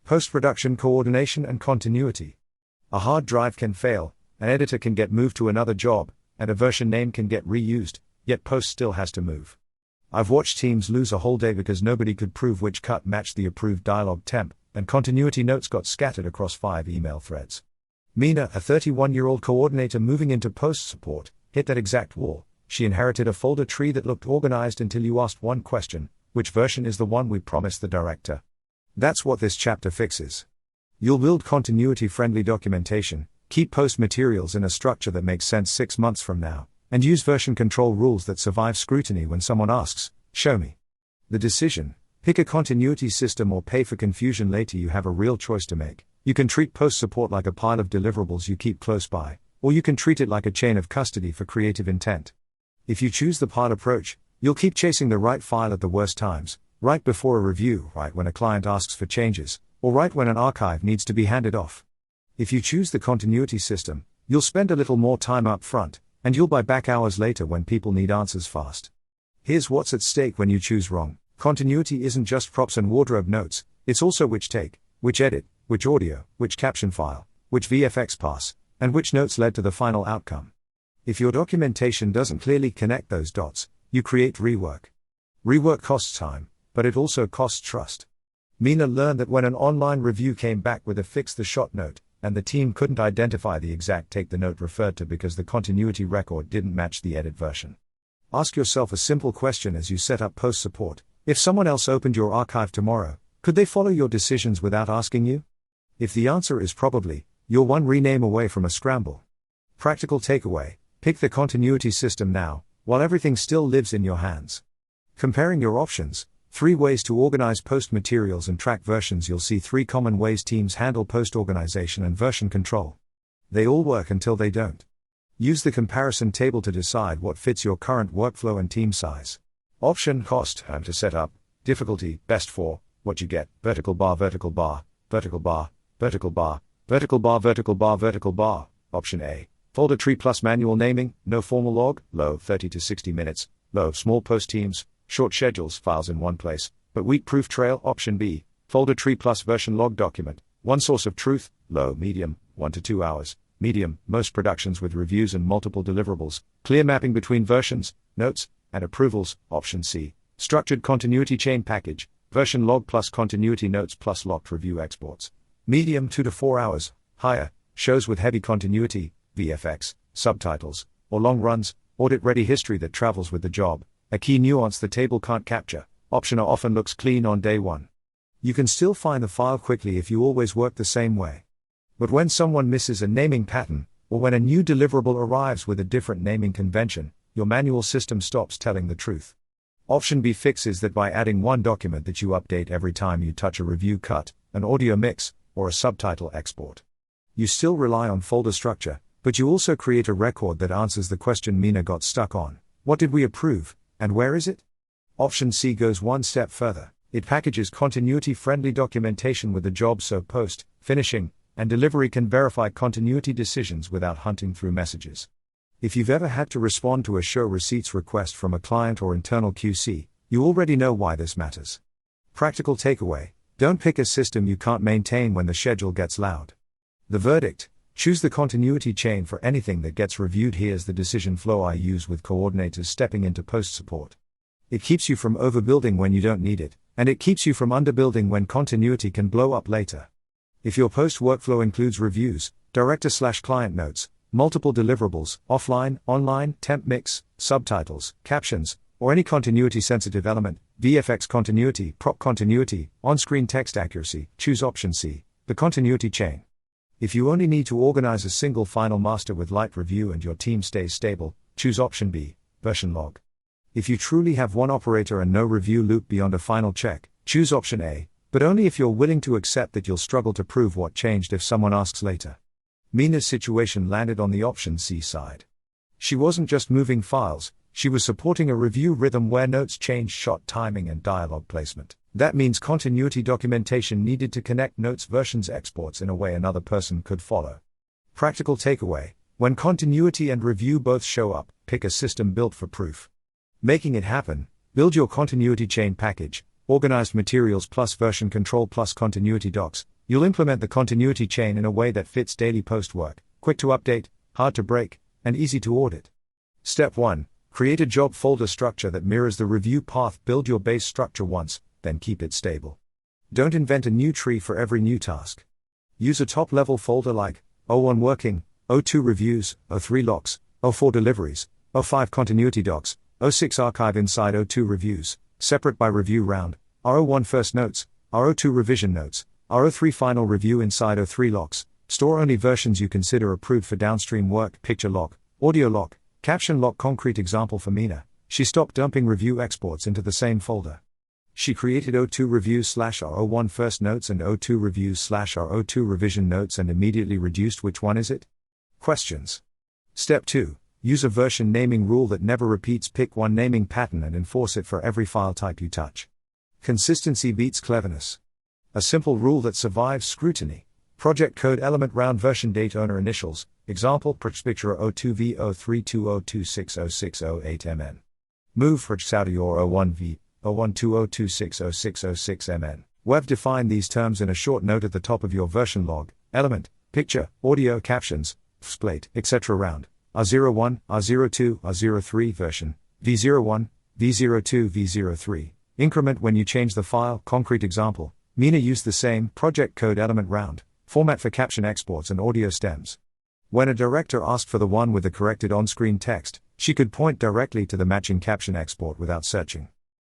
Post-production coordination and continuity. A hard drive can fail, an editor can get moved to another job, and a version name can get reused, yet post still has to move. I've watched teams lose a whole day because nobody could prove which cut matched the approved dialogue temp, and continuity notes got scattered across 5 email threads. Mina, a 31-year-old coordinator moving into post support, hit that exact wall. She inherited a folder tree that looked organized until you asked one question: which version is the one we promised the director? That's what this chapter fixes. You'll build continuity-friendly documentation, keep post materials in a structure that makes sense 6 months from now, and use version control rules that survive scrutiny when someone asks, "Show me." The decision: pick a continuity system or pay for confusion later. You have a real choice to make. You can treat post support like a pile of deliverables you keep close by, or you can treat it like a chain of custody for creative intent. If you choose the pile approach, you'll keep chasing the right file at the worst times, right before a review, right when a client asks for changes, or right when an archive needs to be handed off. If you choose the continuity system, you'll spend a little more time up front, and you'll buy back hours later when people need answers fast. Here's what's at stake when you choose wrong. Continuity isn't just props and wardrobe notes, it's also which take, which edit, which audio, which caption file, which VFX pass, and which notes led to the final outcome. If your documentation doesn't clearly connect those dots, you create rework. Rework costs time, but it also costs trust. Mina learned that when an online review came back with a fix the shot note, and the team couldn't identify the exact take the note referred to because the continuity record didn't match the edit version. Ask yourself a simple question as you set up post support: if someone else opened your archive tomorrow, could they follow your decisions without asking you? If the answer is probably, you're one rename away from a scramble. Practical takeaway: pick the continuity system now, while everything still lives in your hands. Comparing your options: 3 ways to organize post materials and track versions. You'll see 3 common ways teams handle post organization and version control. They all work until they don't. Use the comparison table to decide what fits your current workflow and team size. Option: cost, time to set up; difficulty, best for, what you get, vertical bar, vertical bar, vertical bar, vertical bar, vertical bar, vertical bar, vertical bar. Option A: folder tree plus manual naming, no formal log, low 30 to 60 minutes, low small post teams, short schedules, files in one place, but weak-proof trail. Option B: folder tree plus version log document, one source of truth, low medium, 1 to 2 hours, medium, most productions with reviews and multiple deliverables, clear mapping between versions, notes, and approvals. Option C: structured continuity chain package, version log plus continuity notes plus locked review exports, medium, 2 to 4 hours, higher, shows with heavy continuity, VFX, subtitles, or long runs, audit-ready history that travels with the job. A key nuance the table can't capture: Option A often looks clean on day one. You can still find the file quickly if you always work the same way. But when someone misses a naming pattern, or when a new deliverable arrives with a different naming convention, your manual system stops telling the truth. Option B fixes that by adding one document that you update every time you touch a review cut, an audio mix, or a subtitle export. You still rely on folder structure, but you also create a record that answers the question Mina got stuck on: what did we approve, and where is it? Option C goes one step further. It packages continuity-friendly documentation with the job so post, finishing, and delivery can verify continuity decisions without hunting through messages. If you've ever had to respond to a show receipts request from a client or internal QC, you already know why this matters. Practical takeaway: don't pick a system you can't maintain when the schedule gets loud. The verdict: choose the continuity chain for anything that gets reviewed. Here's the decision flow I use with coordinators stepping into post support. It keeps you from overbuilding when you don't need it, and it keeps you from underbuilding when continuity can blow up later. If your post workflow includes reviews, director/client notes, multiple deliverables, offline, online, temp mix, subtitles, captions, or any continuity-sensitive element, VFX continuity, prop continuity, on-screen text accuracy, choose option C, the continuity chain. If you only need to organize a single final master with light review and your team stays stable, choose option B, version log. If you truly have one operator and no review loop beyond a final check, choose option A, but only if you're willing to accept that you'll struggle to prove what changed if someone asks later. Mina's situation landed on the option C side. She wasn't just moving files, she was supporting a review rhythm where notes changed shot timing and dialogue placement. That means continuity documentation needed to connect notes versions exports in a way another person could follow. Practical takeaway: when continuity and review both show up, pick a system built for proof. Making it happen: build your continuity chain package, organized materials plus version control plus continuity docs, You'll implement the continuity chain in a way that fits daily post work, quick to update, hard to break, and easy to audit. Step 1. Create a job folder structure that mirrors the review path. Build your base structure once, then keep it stable. Don't invent a new tree for every new task. Use a top-level folder like O1 working, O2 reviews, O3 locks, O4 deliveries, O5 continuity docs, O6 archive inside O2 reviews, separate by review round, RO1 first notes, RO2 revision notes, RO3 final review inside O3 locks. Store only versions you consider approved for downstream work. Picture lock, audio lock, caption lock. Concrete example for Mina. She stopped dumping review exports into the same folder. She created O2 reviews /RO1 first notes and O2 reviews /RO2 revision notes and immediately reduced. Which one is it? Questions. Step 2. Use a version naming rule that never repeats. Pick one naming pattern and enforce it for every file type you touch. Consistency beats cleverness. A simple rule that survives scrutiny. Project code element round version date owner initials. Example picture O2V03202606008 Move Saudi or O1V 01202606006 We've defined these terms in a short note at the top of your version log. Element, picture, audio, captions, split, etc. round. R01, R02, R03 version, V01, V02, V03. Increment when you change the file. Concrete example. Mina used the same project code element round format for caption exports and audio stems. When a director asked for the one with the corrected on-screen text, she could point directly to the matching caption export without searching.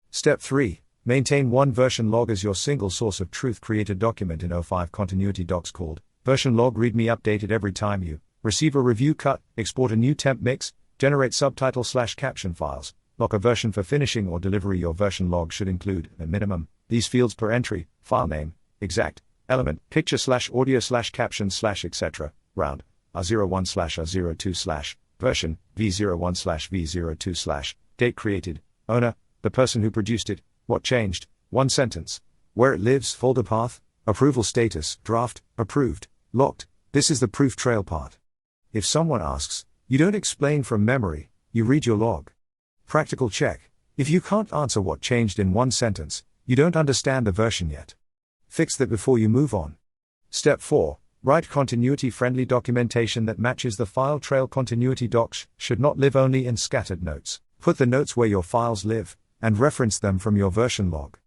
Step 3. Maintain one version log as your single source of truth. Create a document in O5 continuity docs called version log readme. Update it every time you receive a review cut, export a new temp mix, generate subtitle/caption files, lock a version for finishing or delivery. Your version log should include, at minimum, these fields per entry: file name, exact, element, picture/audio/caption/etc. round, R01/R02/ version, V01/V02/ date created, owner, the person who produced it, what changed, one sentence, where it lives, folder path, approval status, draft, approved, locked. This is the proof trail part. If someone asks, you don't explain from memory, you read your log. Practical check. If you can't answer what changed in one sentence, you don't understand the version yet. Fix that before you move on. Step 4. Write continuity-friendly documentation that matches the file trail. Continuity docs should not live only in scattered notes. Put the notes where your files live, and reference them from your version log.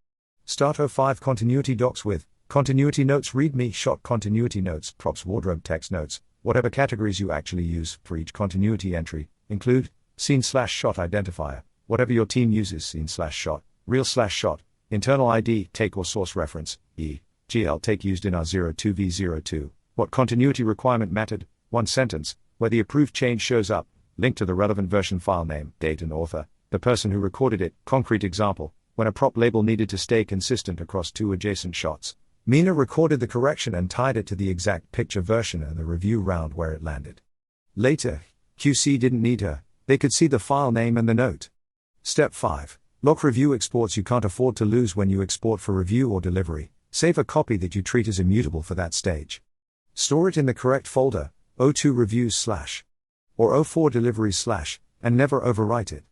Start O5 continuity docs with continuity notes, readme, shot continuity notes, props, wardrobe, text notes, whatever categories you actually use for each continuity entry. Include scene/shot identifier, whatever your team uses, scene/shot, reel/shot, internal ID, take or source reference, e.g. take used in R02V02. What continuity requirement mattered, one sentence, where the approved change shows up, link to the relevant version, file name, date and author, the person who recorded it. Concrete example, when a prop label needed to stay consistent across two adjacent shots, Mina recorded the correction and tied it to the exact picture version and the review round where it landed. Later, QC didn't need her, they could see the file name and the note. Step 5. Lock review exports you can't afford to lose. When you export for review or delivery, save a copy that you treat as immutable for that stage. Store it in the correct folder, O2 reviews/ or O4 deliveries/ and never overwrite it.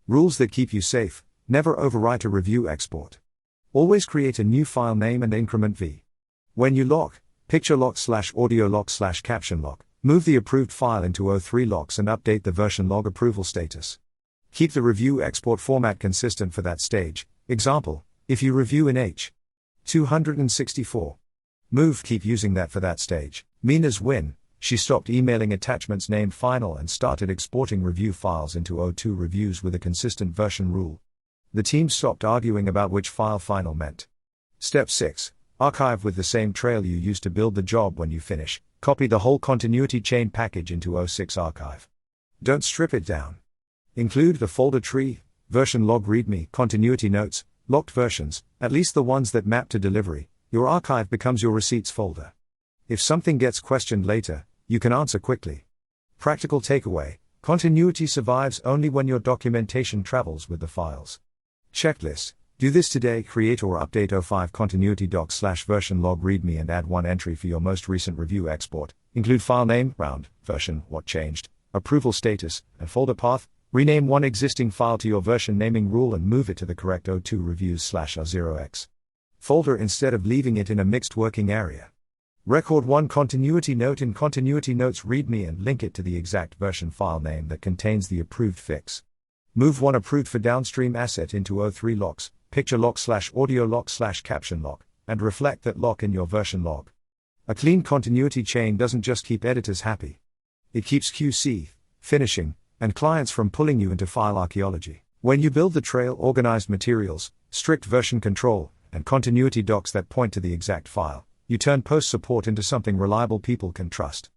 Rules that keep you safe: never overwrite a review export. Always create a new file name and increment V. When you lock, picture lock / audio lock / caption lock, move the approved file into O3 locks and update the version log approval status. Keep the review export format consistent for that stage. Example, if you review in H264. Move, keep using that for that stage. Mina's win: she stopped emailing attachments named final and started exporting review files into O2 reviews with a consistent version rule. The team stopped arguing about which file final meant. Step 6. Archive with the same trail you used to build the job. When you finish, copy the whole continuity chain package into O6 archive. Don't strip it down. Include the folder tree, version log, readme, continuity notes, locked versions, at least the ones that map to delivery. Your archive becomes your receipts folder. If something gets questioned later, you can answer quickly. Practical takeaway: continuity survives only when your documentation travels with the files. Checklist: do this today. Create or update O5 continuity docs / version log readme and add one entry for your most recent review export. Include file name, round, version, what changed, approval status, and folder path. Rename one existing file to your version naming rule and move it to the correct O2 reviews /R0x folder instead of leaving it in a mixed working area. Record one continuity note in continuity notes README and link it to the exact version file name that contains the approved fix. Move one approved for downstream asset into O3 locks, picture lock/audio lock/caption lock, and reflect that lock in your version log. A clean continuity chain doesn't just keep editors happy. It keeps QC, finishing, and clients from pulling you into file archaeology. When you build the trail, organized materials, strict version control, and continuity docs that point to the exact file, you turn post support into something reliable people can trust.